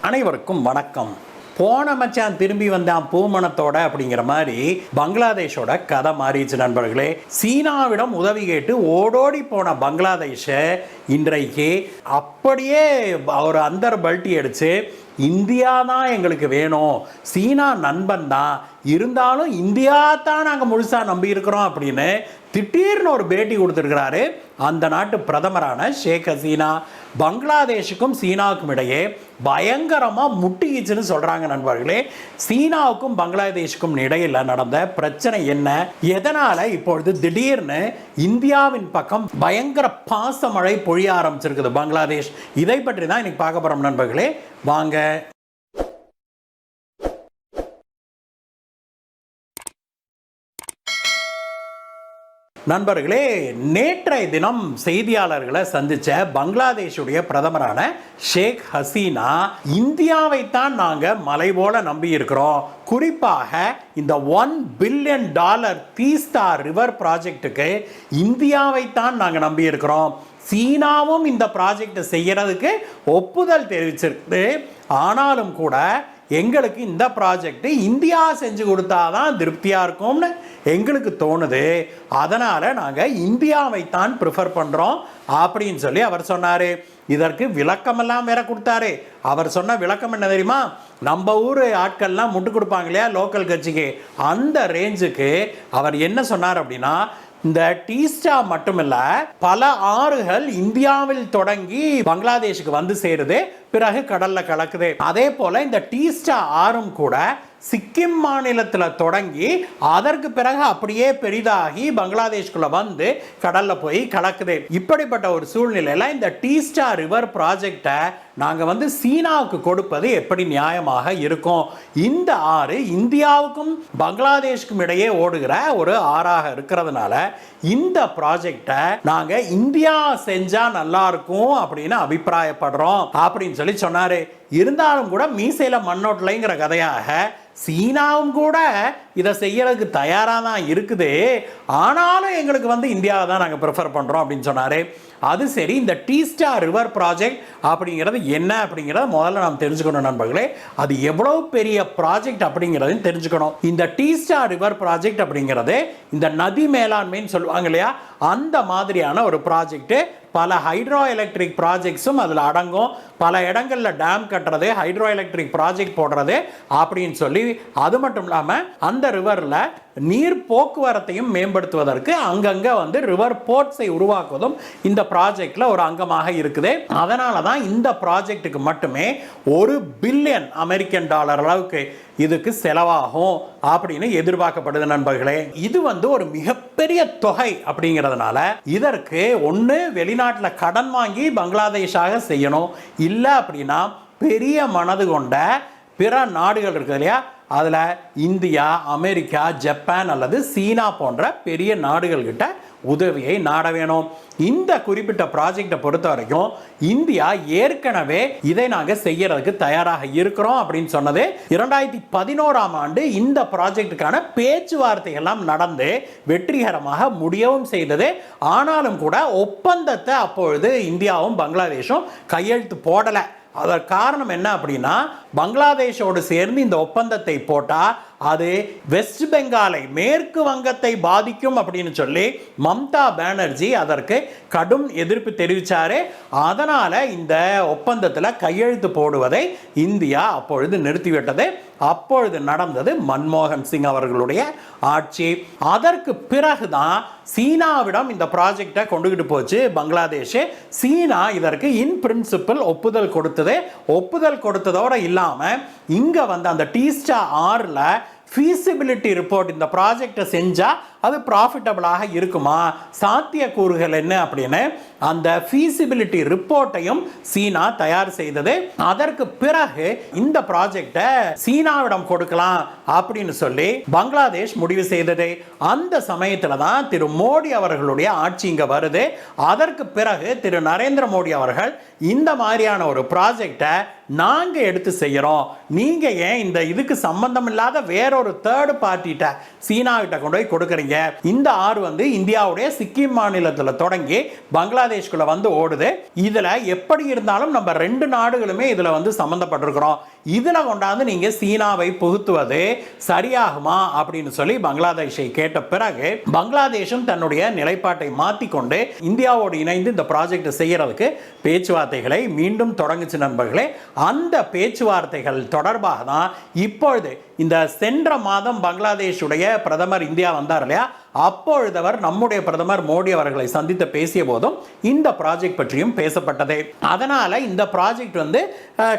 அனைவருக்கும் வணக்கம். போன மச்சான் திரும்பி வந்தான் பூமணத்தோட அப்படிங்கிற மாதிரி பங்களாதேஷோட கதை மாறிடுச்சு நண்பர்களே. சீனாவிடம் உதவி கேட்டு ஓடோடி போன பங்களாதேஷை இன்றைக்கு அப்படியே ஒரு அந்தர் பல்ட்டி அடிச்சு இந்தியா தான் எங்களுக்கு வேணும், சீனா நண்பன் தான், இருந்தாலும் இந்தியா தான் நாங்கள் முழுசாக நம்பி இருக்கிறோம் அப்படின்னு திடீர்னு ஒரு பேட்டி கொடுத்துருக்கிறாரு அந்த நாட்டு பிரதமரான ஷேக் ஹசீனா. பங்களாதேஷுக்கும் சீனாவுக்கும் இடையே பயங்கரமாக முட்டிக்கிச்சுன்னு சொல்கிறாங்க நண்பர்களே. சீனாவுக்கும் பங்களாதேஷுக்கும் இடையில் நடந்த பிரச்சனை என்ன, எதனால் இப்பொழுது திடீர்னு இந்தியாவின் பக்கம் பயங்கர பாசமழை பொழிய ஆரம்பிச்சிருக்குது பங்களாதேஷ், இதை பற்றி தான் இன்னைக்கு பார்க்க போகிறோம் நண்பர்களே. வாங்க. நண்பர்களே, நேற்றைய தினம் செய்தியாளர்களை சந்திச்ச பங்களாதேஷுடைய பிரதமரான ஷேக் ஹசீனா, இந்தியாவைத்தான் நாங்கள் மலை போல நம்பி இருக்கிறோம், குறிப்பாக இந்த $1 பில்லியன் தீஸ்தா ரிவர் ப்ராஜெக்டுக்கு இந்தியாவைத்தான் நாங்கள் நம்பி இருக்கிறோம், சீனாவும் இந்த ப்ராஜெக்டை செய்யறதுக்கு ஒப்புதல் தெரிவிச்சிருக்கு, ஆனாலும் கூட எங்களுக்கு இந்த ப்ராஜெக்ட் இந்தியா செஞ்சு கொடுத்தாதான் திருப்தியாக இருக்கும்னு எங்களுக்கு தோணுது, அதனால் நாங்கள் இந்தியாவைத்தான் ப்ரிஃபர் பண்ணுறோம் அப்படின்னு சொல்லி அவர் சொன்னார். இதற்கு விளக்கமெல்லாம் வேற கொடுத்தாரு. அவர் சொன்ன விளக்கம் என்ன தெரியுமா? நம்ம ஊர் ஆட்கள்லாம் முட்டு கொடுப்பாங்க இல்லையா லோக்கல் கட்சிக்கு, அந்த ரேஞ்சுக்கு அவர் என்ன சொன்னார் அப்படின்னா, இந்த டீஸ்டா மட்டுமில்ல பல ஆறுகள் இந்தியாவில் தொடங்கி பங்களாதேஷுக்கு வந்து சேருது, பிறகு கடல்ல கலக்குது. அதே போல இந்த டீஸ்டா ஆறும் கூட சிக்கிம் மாநிலத்தில் தொடங்கி அதற்கு பிறகு அப்படியே பெரிதாகி பங்களாதேஷ்குள்ள வந்து கடல்ல போய் கலக்குது. இப்படிப்பட்ட ஒரு சூழ்நிலையில இந்த டீஸ்டா ரிவர் ப்ராஜெக்டை நாங்கள் வந்து சீனாவுக்கு கொடுப்பது எப்படி நியாயமாக இருக்கும்? இந்த ஆறு இந்தியாவுக்கும் பங்களாதேஷுக்கும் இடையே ஓடுகிற ஒரு ஆறாக இருக்கிறதுனால இந்த ப்ராஜெக்டை நாங்கள் இந்தியா செஞ்சா நல்லா இருக்கும் அப்படின்னு அபிப்பிராயப்படுறோம் அப்படின்னு சொல்லி சொன்னாரு. இருந்தாலும் கூட மீசையில மண்ணோட்டலைங்கிற கதையாக சீனாவும் கூட இதை செய்யறதுக்கு தயாராக தான் இருக்குது, ஆனாலும் எங்களுக்கு வந்து இந்தியாவை தான் நாங்கள் ப்ரிஃபர் பண்ணுறோம் அப்படின்னு சொன்னார். அது சரி, இந்த டீஸ்டா ரிவர் ப்ராஜெக்ட் அப்படிங்கிறது என்ன அப்படிங்கிறத முதல்ல நாம் தெரிஞ்சுக்கணும் நண்பர்களே. அது எவ்வளவு பெரிய ப்ராஜெக்ட் அப்படிங்கிறதையும் தெரிஞ்சுக்கணும். இந்த டீஸ்டா ரிவர் ப்ராஜெக்ட் அப்படிங்கிறது இந்த நதி மேலாண்மைன்னு சொல்லுவாங்க இல்லையா, அந்த மாதிரியான ஒரு ப்ராஜெக்ட். பல ஹைட்ரோ எலக்ட்ரிக் ப்ராஜெக்ட்ஸும் அதில் அடங்கும். பல இடங்களில் டேம் கட்டுறது, ஹைட்ரோ எலக்ட்ரிக் ப்ராஜெக்ட் போடுறது அப்படின்னு சொல்லி, அது மட்டும் இல்லாமல் அந்த ரிவரில் நீர் போக்குவரத்தையும் மேம்படுத்துவதற்கு அங்கங்கே வந்து ரிவர் போர்ட்ஸை உருவாக்குவதும் இந்த ப்ராஜெக்டில் ஒரு அங்கமாக இருக்குது. அதனால தான் இந்த ப்ராஜெக்டுக்கு மட்டுமே $1 பில்லியன் அளவுக்கு இதுக்கு செலவாகும் அப்படின்னு எதிர்பார்க்கப்படுது நண்பர்களே. இது வந்து ஒரு மிகப்பெரிய தொகை அப்படிங்கிறதுனால இதற்கு ஒன்று வெளிநாட்டில் கடன் வாங்கி பங்களாதேஷாக செய்யணும், இல்லை அப்படின்னா பெரிய மனது கொண்ட பிற நாடுகள் இருக்குது இல்லையா, அதில் இந்தியா, அமெரிக்கா, ஜப்பான் அல்லது சீனா போன்ற பெரிய நாடுகள்கிட்ட உதவியை நாட வேணும். இந்த குறிப்பிட்ட ப்ராஜெக்டை பொறுத்த வரைக்கும் இந்தியா ஏற்கனவே இதை நாங்கள் செய்யறதுக்கு தயாராக இருக்கிறோம் அப்படின்னு சொன்னது 2011ஆம் ஆண்டு இந்த ப்ராஜெக்டுக்கான பேச்சுவார்த்தைகள்லாம் நடந்து வெற்றிகரமாக முடியவும் செய்தது. ஆனாலும் கூட ஒப்பந்தத்தை அப்பொழுது இந்தியாவும் பங்களாதேஷும் கையெழுத்து போடலை. அதற்கு காரணம் என்ன அப்படின்னா, பங்களாதேஷோடு சேர்ந்து இந்த ஒப்பந்தத்தை போட்டால் அது வெஸ்ட் பெங்காலை, மேற்கு வங்கத்தை பாதிக்கும் அப்படின்னு சொல்லி மம்தா பானர்ஜி அதற்கு கடும் எதிர்ப்பு தெரிவித்தார். அதனால் இந்த ஒப்பந்தத்தில் கையெழுத்து போடுவதை இந்தியா அப்பொழுது நிறுத்திவிட்டது. அப்பொழுது நடந்தது மன்மோகன் சிங் அவர்களுடைய ஆட்சி. அதற்கு பிறகுதான் சீனாவிடம் இந்த ப்ராஜெக்டை கொண்டுகிட்டு போச்சு பங்களாதேஷ். சீனா இதற்கு இன் பிரின்சிபிள் ஒப்புதல் கொடுத்தது. ஒப்புதல் கொடுத்ததோடு இல்லாமல் இங்கே வந்து அந்த டீஸ்டா ஆறில் ஃபீசிபிலிட்டி ரிப்போர்ட், இந்த ப்ராஜெக்டை செஞ்சால் அது ப்ராஃபிட்டபிளாக இருக்குமா, சாத்தியக்கூறுகள் என்ன அப்படின்னு அந்த ஃபீசிபிலிட்டி ரிப்போர்ட்டையும் சீனா தயார் செய்தது. அதற்கு பிறகு இந்த ப்ராஜெக்டை சீனாவிடம் கொடுக்கலாம் அப்படின்னு சொல்லி பங்களாதேஷ் முடிவு செய்தது. அந்த சமயத்தில் தான் திரு மோடி அவர்களுடைய ஆட்சி இங்கே வருது. அதற்கு பிறகு திரு நரேந்திர மோடி அவர்கள் இந்த மாதிரியான ஒரு ப்ராஜெக்டை நாங்கள் எடுத்து செய்கிறோம், நீங்கள் ஏன் இந்த இதுக்கு சம்பந்தம் இல்லாத வேறொரு தேர்ட் பார்ட்டிகிட்ட சீனாவிட்ட கொண்டு போய் கொடுக்குறீங்க? இந்த ஆறு வந்து இந்தியாவுடைய சிக்கிம் மாநிலத்தில் தொடங்கி பங்களாதேஷ் பங்களாதேஷ்குள்ள வந்து ஓடுது. இதுல எப்படி இருந்தாலும் நம்ம 2 நாடுகளுமே இதுல வந்து சம்பந்தப்பட்டிருக்கிறோம். இதுல கொண்டாந்து நீங்க சீனாவை புகுத்துவது சரியாகுமா அப்படின்னு சொல்லி பங்களாதேஷை கேட்ட பிறகு பங்களாதேஷும் தன்னுடைய நிலைப்பாட்டை மாற்றிக்கொண்டு இந்தியாவோடு இணைந்து இந்த ப்ராஜெக்ட் செய்யறதுக்கு பேச்சுவார்த்தைகளை மீண்டும் தொடங்குச்சு நண்பர்களே. அந்த பேச்சுவார்த்தைகள் தொடர்பாக தான் இப்பொழுது இந்த சென்ற மாதம் பங்களாதேஷுடைய பிரதமர் இந்தியா வந்தார் இல்லையா, அப்பொழுது அவர் நம்முடைய பிரதமர் மோடி அவர்களை சந்தித்து பேசிய போதும் இந்த ப்ராஜெக்ட் பற்றியும் பேசப்பட்டது. அதனால இந்த ப்ராஜெக்ட் வந்து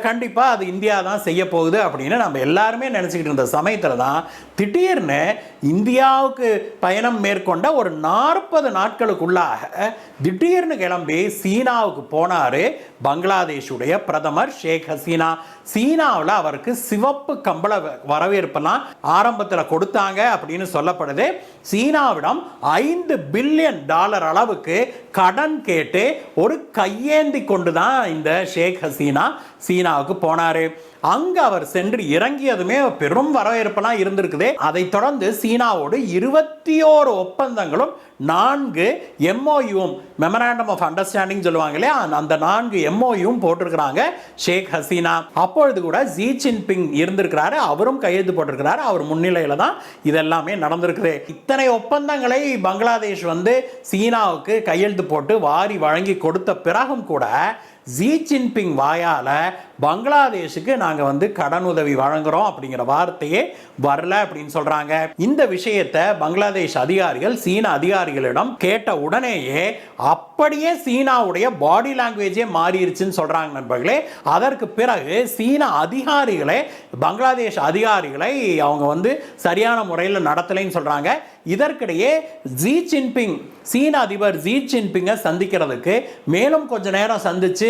கண்டிப்பா அது இந்தியா தான் செய்ய போகுது அப்படின்னு நம்ம எல்லாருமே நினைச்சுக்கிட்டு இருந்த சமயத்துல தான் திடீர்னு இந்தியாவுக்கு பயணம் மேற்கொண்ட ஒரு 40 நாட்களுக்குள்ளாக திடீர்னு கிளம்பி சீனாவுக்கு போனாரு பங்களாதேஷுடைய பிரதமர் ஷேக் ஹசீனா. சீனாவில் அவருக்கு சிவப்பு கம்பள வரவேற்பெல்லாம் ஆரம்பத்தில் கொடுத்தாங்க அப்படின்னு சொல்லப்படுது. சீனாவிடம் $5 பில்லியன் அளவுக்கு கடன் கேட்டு ஒரு கையேந்தி கொண்டுதான் இந்த ஷேக் ஹசீனா சீனாவுக்கு போனாரு. அங்க அவர் சென்று இறங்கியதுமே பெரும் வரவேற்பெல்லாம் இருந்திருக்குது. அதை தொடர்ந்து சீனாவோடு 21 ஒப்பந்தங்களும் 4 MOUவும் மெமராண்டம் ஆஃப் அண்டர்ஸ்டாண்டிங் சொல்லுவாங்க இல்லையா, அந்த 4 MOUவும் போட்டிருக்கிறாங்க ஷேக் ஹசீனா. அப்பொழுது கூட ஜி ஜின்பிங் இருந்திருக்கிறாரு, அவரும் கையெழுத்து போட்டிருக்கிறாரு. அவர் முன்னிலையில தான் இதெல்லாமே நடந்திருக்குது. இத்தனை ஒப்பந்தங்களை பங்களாதேஷ் வந்து சீனாவுக்கு கையெழுத்து போட்டு வாரி வழங்கி கொடுத்த பிறகும் கூட ஜி ஜின்பிங் வாயால பங்களாதேஷுக்கு நாங்க வந்து கடன் உதவி வழங்குறோம் அப்படிங்கிற வார்த்தையே வரல அப்படின்னு சொல்றாங்க. இந்த விஷயத்தை பங்களாதேஷ் அதிகாரிகள் சீன அதிகாரிகளிடம் கேட்ட உடனேயே அப்படியே சீனாவுடைய பாடி லாங்குவேஜே மாறிடுச்சுன்னு சொல்றாங்க நண்பர்களே. அதற்கு பிறகு சீன அதிகாரிகளே பங்களாதேஷ் அதிகாரிகளை அவங்க வந்து சரியான முறையில் நடத்தலைன்னு சொல்றாங்க. இதற்கிடையே ஜி ஜின்பிங் சீன அதிபர் ஜி ஜின்பிங்கை சந்திக்கிறதுக்கு மேலும் கொஞ்ச நேரம் சந்திச்சு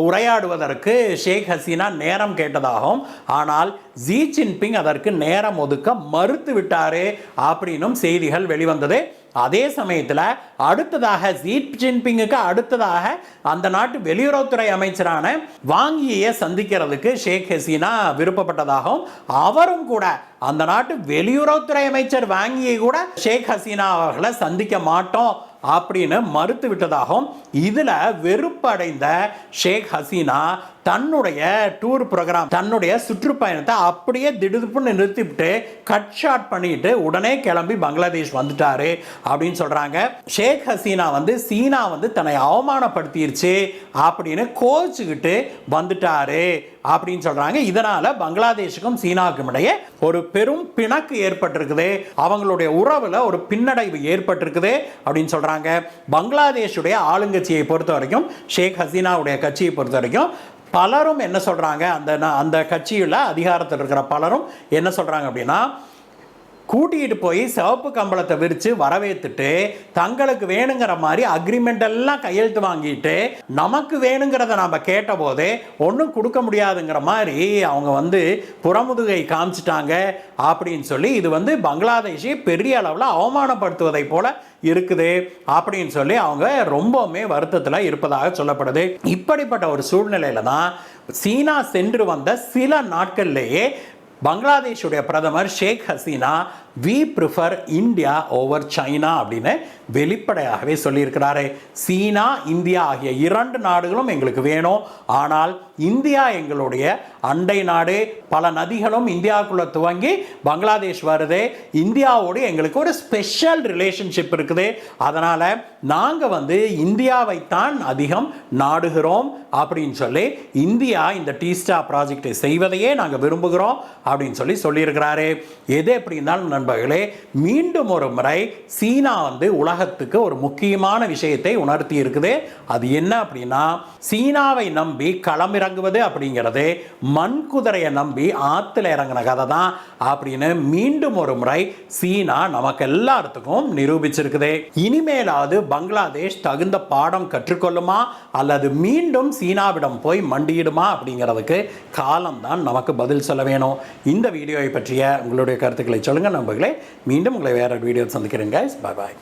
உரையாடுவதற்கு ஷேக் ஹசீனா நேரம் கேட்டதாகவும், ஆனால் ஜி ஜின்பிங் அதற்கு நேரம் ஒதுக்க மறுத்து விட்டாரு அப்படின்னும் செய்திகள் வெளிவந்தது. அதே சமயத்தில் அடுத்ததாக ஜி ஜின்பிங்குக்கு அடுத்ததாக அந்த நாட்டு வெளியுறவுத்துறை அமைச்சரான வாங்கியை சந்திக்கிறதுக்கு ஷேக் ஹசீனா விருப்பப்பட்டதாகவும், அவரும் கூட அந்த நாட்டு வெளியுறவுத்துறை அமைச்சர் வாங்கியை கூட ஷேக் ஹசீனா அவர்களை சந்திக்க மாட்டோம் அப்படின்னு மறுத்து விட்டதாகவும், இதுல வெறுப்படைந்த ஷேக் ஹசீனா தன்னுடைய டூர் ப்ரோக்ராம் தன்னுடைய சுற்றுப்பயணத்தை அப்படியே திடுப்புன்னு நிறுத்திவிட்டு கட் ஷாட் பண்ணிட்டு உடனே கிளம்பி பங்களாதேஷ் வந்துட்டாரு அப்படின்னு சொல்றாங்க. ஷேக் ஹசீனா வந்து சீனா வந்து தன்னை அவமானப்படுத்திருச்சு அப்படின்னு கோச்சுக்கிட்டு வந்துட்டாரு அப்படின்னு சொல்றாங்க. இதனால பங்களாதேஷுக்கும் சீனாவுக்கும் இடையே ஒரு பெரும் பிணக்கு ஏற்பட்டிருக்குது, அவங்களுடைய உறவுல ஒரு பின்னடைவு ஏற்பட்டிருக்குது அப்படின்னு சொல்றாங்க. பங்களாதேஷுடைய ஆளுங்கட்சியை பொறுத்த வரைக்கும், ஷேக் ஹசீனாவுடைய கட்சியை பொறுத்த வரைக்கும் பலரும் என்ன சொல்றாங்க, அந்த கட்சியில் அதிகாரத்தில் இருக்கிற பலரும் என்ன சொல்றாங்க அப்படின்னா, கூட்டிகிட்டு போய் சிவப்பு கம்பளத்தை விரித்து வரவேற்றுட்டு தங்களுக்கு வேணுங்கிற மாதிரி அக்ரிமெண்ட் எல்லாம் கையெழுத்து வாங்கிட்டு நமக்கு வேணுங்கிறத நம்ம கேட்ட போதே ஒன்றும் கொடுக்க முடியாதுங்கிற மாதிரி அவங்க வந்து புறமுதுகை காமிச்சிட்டாங்க அப்படின்னு சொல்லி இது வந்து பங்களாதேஷை பெரிய அளவில் அவமானப்படுத்துவதை போல இருக்குது அப்படின்னு சொல்லி அவங்க ரொம்பவுமே வருத்தத்தில் இருப்பதாக சொல்லப்படுது. இப்படிப்பட்ட ஒரு சூழ்நிலையில தான் சீனா சென்று வந்த சில நாட்கள்லேயே பங்களாதேஷுடைய பிரதமர் Sheikh Hasina we prefer India over China அப்படின்னு வெளிப்படையாகவே சொல்லியிருக்கிறாரு. சீனா இந்தியா ஆகிய 2 நாடுகளும் எங்களுக்கு வேணும், ஆனால் இந்தியா எங்களுடைய அண்டை நாடு, பல நதிகளும் இந்தியாவுக்குள்ள துவங்கி பங்களாதேஷ் வருது, இந்தியாவோடு எங்களுக்கு ஒரு ஸ்பெஷல் ரிலேஷன்ஷிப் இருக்குது, அதனால நாங்க வந்து இந்தியாவைத்தான் அதிகம் நாடுகிறோம் அப்படின்னு சொல்லி இந்தியா இந்த டீஸ்டா ப்ராஜெக்டை செய்வதையே நாங்கள் விரும்புகிறோம் அப்படின்னு சொல்லியிருக்கிறாரு. எது எப்படி இருந்தாலும் நண்பர்களே, மீண்டும் ஒரு முறை சீனா வந்து உலகத்துக்கு ஒரு முக்கியமான விஷயத்தை உணர்த்தி இருக்குது. அது என்ன அப்படின்னா, சீனாவை நம்பி களமிறங்குவது அப்படிங்கிறது மண் குதிரையை நம்பி ஆத்துல இறங்கின கதை தான் அப்படின்னு மீண்டும் ஒரு முறை சீனா நமக்கு எல்லாத்துக்கும் நிரூபிச்சிருக்குது. இனிமேலாவது பங்களாதேஷ் தகுந்த பாடம் கற்றுக்கொள்ளுமா அல்லது மீண்டும் சீனாவிடம் போய் மண்டியிடுமா அப்படிங்கிறதுக்கு காலம்தான் நமக்கு பதில் சொல்ல வேணும். இந்த வீடியோவை பற்றிய உங்களுடைய கருத்துக்களை சொல்லுங்க நண்பர்களே. மீண்டும் உங்களை வேற வீடியோ சந்திக்கிறேன். பாய் பாய்.